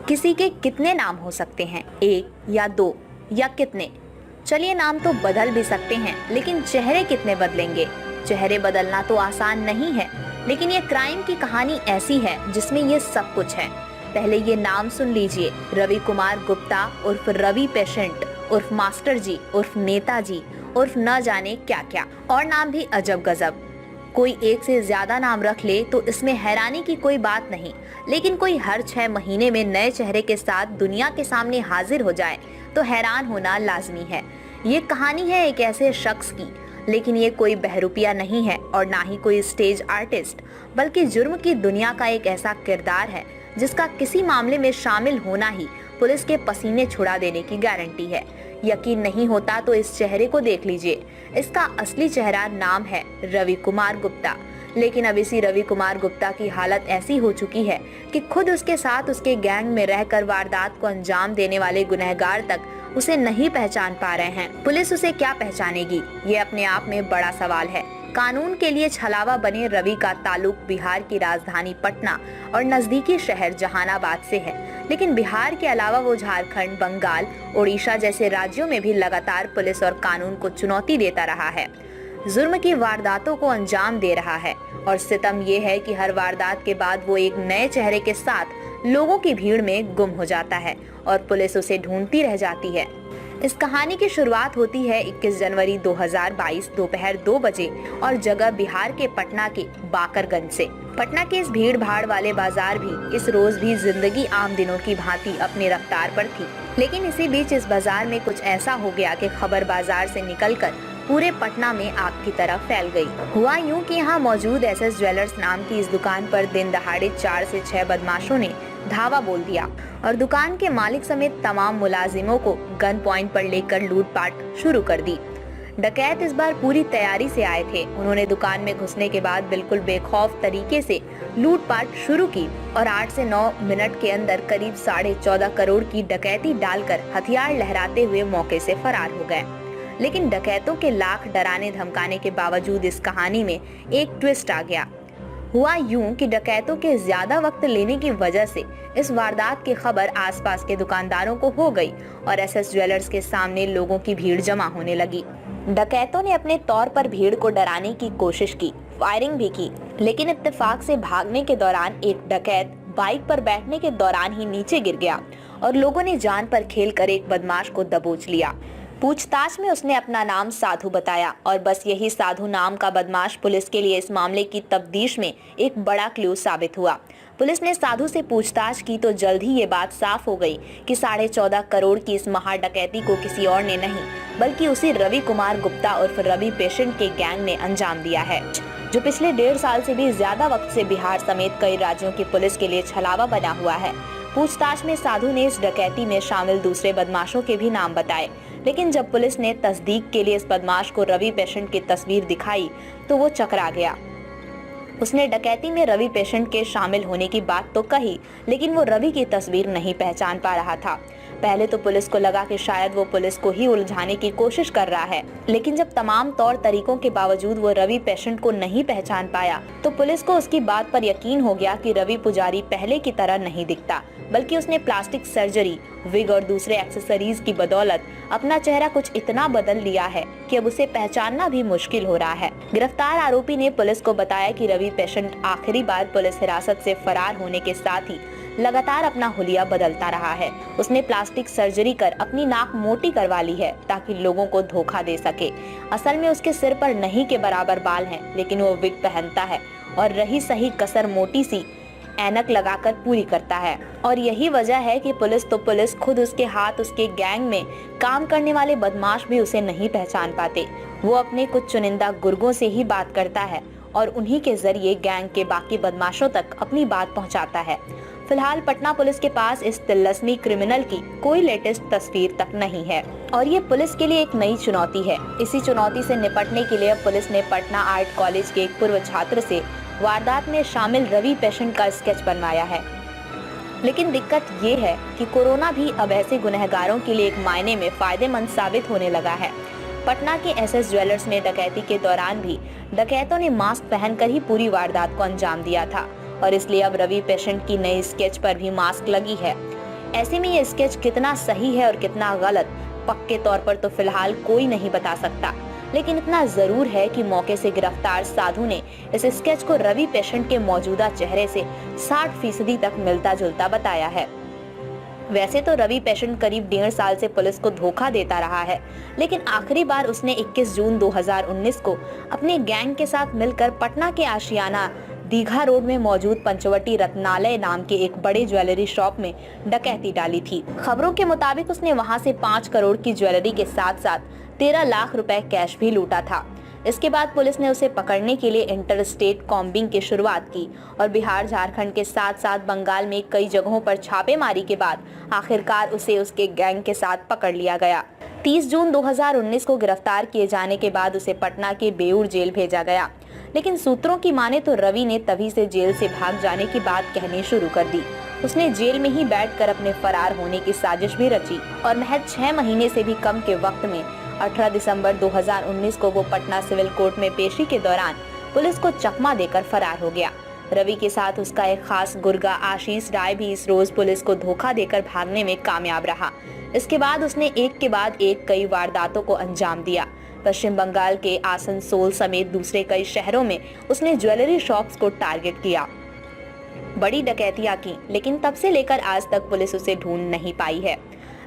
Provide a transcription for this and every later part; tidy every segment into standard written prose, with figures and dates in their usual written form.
किसी के कितने नाम हो सकते हैं, एक या दो या कितने? चलिए नाम तो बदल भी सकते हैं, लेकिन चेहरे कितने बदलेंगे? चेहरे बदलना तो आसान नहीं है, लेकिन ये क्राइम की कहानी ऐसी है जिसमें ये सब कुछ है। पहले ये नाम सुन लीजिए, रवि कुमार गुप्ता उर्फ रवि पेशेंट उर्फ मास्टर जी उर्फ नेताजी उर्फ न जाने क्या क्या, और नाम भी अजब गजब। कोई एक से ज्यादा नाम रख ले तो इसमें हैरानी की कोई बात नहीं, लेकिन कोई हर 6 महीने में नए चेहरे के साथ दुनिया के सामने हाजिर हो जाए तो हैरान होना लाजमी है। ये कहानी है एक ऐसे शख्स की, लेकिन ये कोई बहरूपिया नहीं है और ना ही कोई स्टेज आर्टिस्ट, बल्कि जुर्म की दुनिया का एक ऐसा किरदार है जिसका किसी मामले में शामिल होना ही पुलिस के पसीने छुड़ा देने की गारंटी है। यकीन नहीं होता तो इस चेहरे को देख लीजिए। इसका असली चेहरा नाम है रवि कुमार गुप्ता, लेकिन अब इसी रवि कुमार गुप्ता की हालत ऐसी हो चुकी है कि खुद उसके साथ उसके गैंग में रहकर वारदात को अंजाम देने वाले गुनहगार तक उसे नहीं पहचान पा रहे हैं। पुलिस उसे क्या पहचानेगी, ये अपने आप में बड़ा सवाल है। कानून के लिए छलावा बने रवि का ताल्लुक बिहार की राजधानी पटना और नजदीकी शहर जहानाबाद से है, लेकिन बिहार के अलावा वो झारखंड, बंगाल, उड़ीसा जैसे राज्यों में भी लगातार पुलिस और कानून को चुनौती देता रहा है। जुर्म की वारदातों को अंजाम दे रहा है और सितम ये है कि हर वारदात के बाद वो एक नए चेहरे के साथ लोगों की भीड़ में गुम हो जाता है और पुलिस उसे ढूंढती रह जाती है। इस कहानी की शुरुआत होती है 21 जनवरी 2022 दोपहर 2 बजे और जगह बिहार के पटना के बाकरगंज से। पटना के इस भीड़ भाड़ वाले बाजार भी इस रोज भी जिंदगी आम दिनों की भांति अपनी रफ्तार पर थी, लेकिन इसी बीच इस बाजार में कुछ ऐसा हो गया कि खबर बाजार से निकलकर पूरे पटना में आग की तरह फैल गई। हुआ यूं कि यहाँ मौजूद एसएस ज्वेलर्स नाम की इस दुकान पर दिन दहाड़े 4 से 6 बदमाशों ने धावा बोल दिया और दुकान के मालिक समेत तमाम मुलाजिमों को गन पॉइंट पर लेकर लूटपाट शुरू कर दी। डकैत इस बार पूरी तैयारी से आए थे। उन्होंने दुकान में घुसने के बाद बिल्कुल बेखौफ तरीके से लूटपाट शुरू की और 8 से 9 मिनट के अंदर करीब 14.5 करोड़ की डकैती डालकर हथियार लहराते हुए मौके से फरार हो गए। लेकिन डकैतों के लाख डराने धमकाने के बावजूद इस कहानी में एक ट्विस्ट आ गया। हुआ यूं कि डकैतों के ज्यादा वक्त लेने की वजह से इस वारदात की खबर आसपास के दुकानदारों को हो गई और एसएस ज्वेलर्स के सामने लोगों की भीड़ जमा होने लगी। डकैतों ने अपने तौर पर भीड़ को डराने की कोशिश की, फायरिंग भी की, लेकिन इत्तेफाक से भागने के दौरान एक डकैत बाइक पर बैठने के दौरान ही नीचे गिर गया और लोगों ने जान पर खेलकर एक बदमाश को दबोच लिया। पूछताछ में उसने अपना नाम साधु बताया और बस यही साधु नाम का बदमाश पुलिस के लिए इस मामले की तफ्तीश में एक बड़ा क्लू साबित हुआ। पुलिस ने साधु से पूछताछ की तो जल्द ही ये बात साफ हो गई कि 14.5 करोड़ की इस महा डकैती को किसी और ने नहीं बल्कि उसी रवि कुमार गुप्ता उर्फ रवि पेशेंट के गैंग ने अंजाम दिया है, जो पिछले 1.5 साल से भी ज्यादा वक्त से बिहार समेत कई राज्यों की पुलिस के लिए छलावा बना हुआ है। पूछताछ में साधु ने इस डकैती में शामिल दूसरे बदमाशों के भी नाम बताए, लेकिन जब पुलिस ने तस्दीक के लिए इस बदमाश को रवि पेशेंट की तस्वीर दिखाई तो वो चकरा गया। उसने डकैती में रवि पेशेंट के शामिल होने की बात तो कही, लेकिन वो रवि की तस्वीर नहीं पहचान पा रहा था। पहले तो पुलिस को लगा कि शायद वो पुलिस को ही उलझाने की कोशिश कर रहा है, लेकिन जब तमाम तौर तरीकों के बावजूद वो रवि पेशेंट को नहीं पहचान पाया तो पुलिस को उसकी बात पर यकीन हो गया कि रवि पुजारी पहले की तरह नहीं दिखता, बल्कि उसने प्लास्टिक सर्जरी, विग और दूसरे एक्सेसरीज की बदौलत अपना चेहरा कुछ इतना बदल लिया है कि अब उसे पहचानना भी मुश्किल हो रहा है। गिरफ्तार आरोपी ने पुलिस को बताया कि रवि पेशेंट आखिरी बार पुलिस हिरासत से फरार होने के साथ ही लगातार अपना हुलिया बदलता रहा है। उसने प्लास्टिक सर्जरी कर अपनी नाक मोटी करवा ली है ताकि लोगों को धोखा दे सके। असल में उसके सिर पर नहीं के बराबर बाल हैं, लेकिन वो विग पहनता है और रही सही कसर मोटी सी ऐनक लगाकर पूरी करता है। और यही वजह है कि पुलिस खुद उसके हाथ उसके गैंग में काम करने वाले बदमाश भी उसे नहीं पहचान पाते। वो अपने कुछ चुनिंदा गुर्गों से ही बात करता है और उन्हीं के जरिए गैंग के बाकी बदमाशों तक अपनी बात पहुंचाता है। फिलहाल पटना पुलिस के पास इस तिलस्मी क्रिमिनल की कोई लेटेस्ट तस्वीर तक नहीं है और ये पुलिस के लिए एक नई चुनौती है। इसी चुनौती से निपटने के लिए अब पुलिस ने पटना आर्ट कॉलेज के एक पूर्व छात्र से वारदात में शामिल रवि पेशेंट का स्केच बनवाया है। लेकिन दिक्कत ये है कि कोरोना भी अब ऐसे गुनहगारों के लिए एक मायने में फायदेमंद साबित होने लगा है। पटना के एसएस ज्वेलर्स में डकैती के दौरान भी डकैतों ने मास्क पहनकर ही पूरी वारदात को अंजाम दिया था और इसलिए अब रवि पेशेंट की नई स्केच पर भी मास्क लगी है। ऐसे में ये स्केच कितना सही है और कितना गलत पक्के तौर पर तो फिलहाल कोई नहीं बता सकता, लेकिन इतना जरूर है कि मौके से गिरफ्तार साधु ने इस स्केच को रवि पेशेंट के मौजूदा चेहरे से 60% तक मिलता जुलता बताया है। वैसे तो रवि पेशेंट करीब 1.5 साल से पुलिस को धोखा देता रहा है, लेकिन आखिरी बार उसने 21 जून 2019 को अपने गैंग के साथ मिलकर पटना के आशियाना दीघा रोड में मौजूद पंचवटी रत्नालय नाम के एक बड़े ज्वेलरी शॉप में डकैती डाली थी। खबरों के मुताबिक उसने वहां से 5 करोड़ की ज्वेलरी के साथ साथ 13 लाख रुपए कैश भी लूटा था। इसके बाद पुलिस ने उसे पकड़ने के लिए इंटर स्टेट कॉम्बिंग की शुरुआत की और बिहार, झारखंड के साथ साथ बंगाल में कई जगहों पर छापेमारी के बाद आखिरकार उसे उसके गैंग के साथ पकड़ लिया गया। 30 जून 2019 को गिरफ्तार किए जाने के बाद उसे पटना के बेऊर जेल भेजा गया, लेकिन सूत्रों की माने तो रवि ने तभी से जेल से भाग जाने की बात कहनी शुरू कर दी। उसने जेल में ही बैठकर अपने फरार होने की साजिश भी रची और महज 6 महीने से भी कम के वक्त में 18 दिसंबर 2019 को वो पटना सिविल कोर्ट में पेशी के दौरान पुलिस को चकमा देकर फरार हो गया। रवि के साथ उसका एक खास गुर्गा आशीष राय भी इस रोज पुलिस को धोखा देकर भागने में कामयाब रहा। इसके बाद उसने एक के बाद एक कई वारदातों को अंजाम दिया। पश्चिम बंगाल के आसनसोल समेत दूसरे कई शहरों में उसने ज्वेलरी शॉप्स को टारगेट किया, बड़ी डकैतियां की, लेकिन तब से लेकर आज तक पुलिस उसे ढूंढ नहीं पाई है।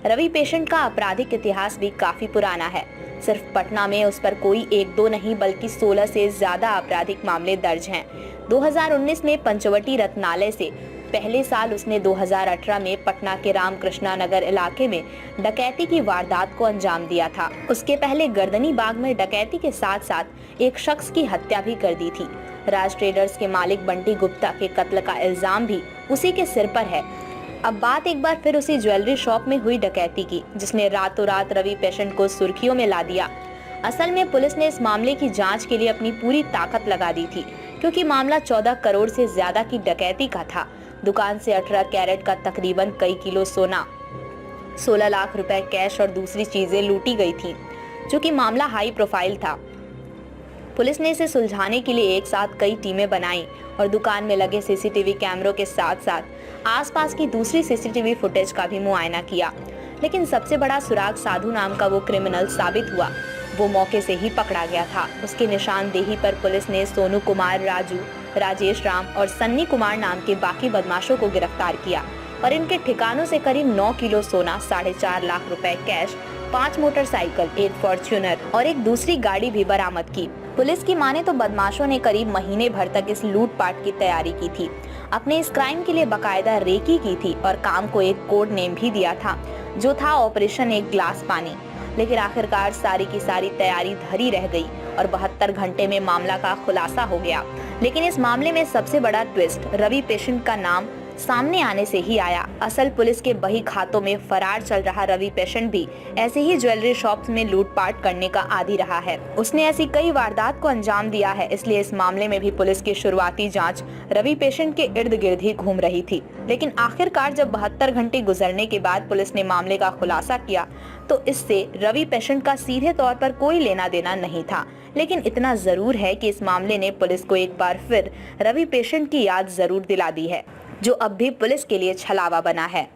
रवि पेशेंट का आपराधिक इतिहास भी काफी पुराना है। सिर्फ पटना में उस पर कोई 1-2 नहीं बल्कि 16 से ज्यादा आपराधिक मामले दर्ज हैं। 2019 में पंचवटी रत्नालय से पहले साल उसने 2018 में पटना के रामकृष्णा नगर इलाके में डकैती की वारदात को अंजाम दिया था। उसके पहले गर्दनी बाग में डकैती के साथ साथ एक शख्स की हत्या भी कर दी थी। राज ट्रेडर्स के मालिक बंटी गुप्ता के कत्ल का इल्जाम भी उसी के सिर पर है। अब बात एक बार फिर उसी ज्वेलरी शॉप में हुई डकैती की, जिसने रातों रात रवि पेशेंट को सुर्खियों में ला दिया। असल में पुलिस ने इस मामले की जांच के लिए अपनी पूरी ताकत लगा दी थी, क्योंकि मामला 14 करोड़ से ज्यादा की डकैती का था। दुकान से 18 कैरेट का तकरीबन कई किलो सोना, 16 लाख रुपए कैश और दूसरी चीजें लूटी गई थी, जो कि मामला हाई प्रोफाइल था। पुलिस ने इसे सुलझाने के लिए एक साथ कई टीमें बनाई और दुकान में लगे सीसीटीवी कैमरों के साथ साथ आसपास की दूसरी सीसीटीवी फुटेज का भी मुआयना किया। लेकिन सबसे बड़ा सुराग साधु नाम का वो क्रिमिनल साबित हुआ। वो मौके से ही पकड़ा गया था। उसकी निशानदेही पर पुलिस ने सोनू कुमार, राजू, राजेश राम और सन्नी कुमार नाम के बाकी बदमाशों को गिरफ्तार किया और इनके ठिकानों से करीब 9 किलो सोना, 4.5 लाख रुपए कैश, 5 मोटरसाइकिल, एक फॉर्च्यूनर और एक दूसरी गाड़ी भी बरामद की। पुलिस की माने तो बदमाशों ने करीब महीने भर तक इस लूटपाट की तैयारी की थी। अपने इस क्राइम के लिए बकायदा रेकी की थी और काम को एक कोड नेम भी दिया था, जो था ऑपरेशन एक ग्लास पानी। लेकिन आखिरकार सारी की सारी तैयारी धरी रह गई और 72 घंटे में मामला का खुलासा हो गया। लेकिन इस मामले में सबसे बड़ा ट्विस्ट रवि पेशेंट का नाम सामने आने से ही आया। असल पुलिस के बही खातों में फरार चल रहा रवि पेशेंट भी ऐसे ही ज्वेलरी शॉप्स में लूटपाट करने का आदी रहा है। उसने ऐसी कई वारदात को अंजाम दिया है, इसलिए इस मामले में भी पुलिस की शुरुआती जांच रवि पेशेंट के इर्द गिर्द ही घूम रही थी। लेकिन आखिरकार जब 72 घंटे गुजरने के बाद पुलिस ने मामले का खुलासा किया, तो इससे रवि पेशेंट का सीधे तौर पर कोई लेना देना नहीं था। लेकिन इतना जरूर है कि इस मामले ने पुलिस को एक बार फिर रवि पेशेंट की याद जरूर दिला दी है, जो अब भी पुलिस के लिए छलावा बना है।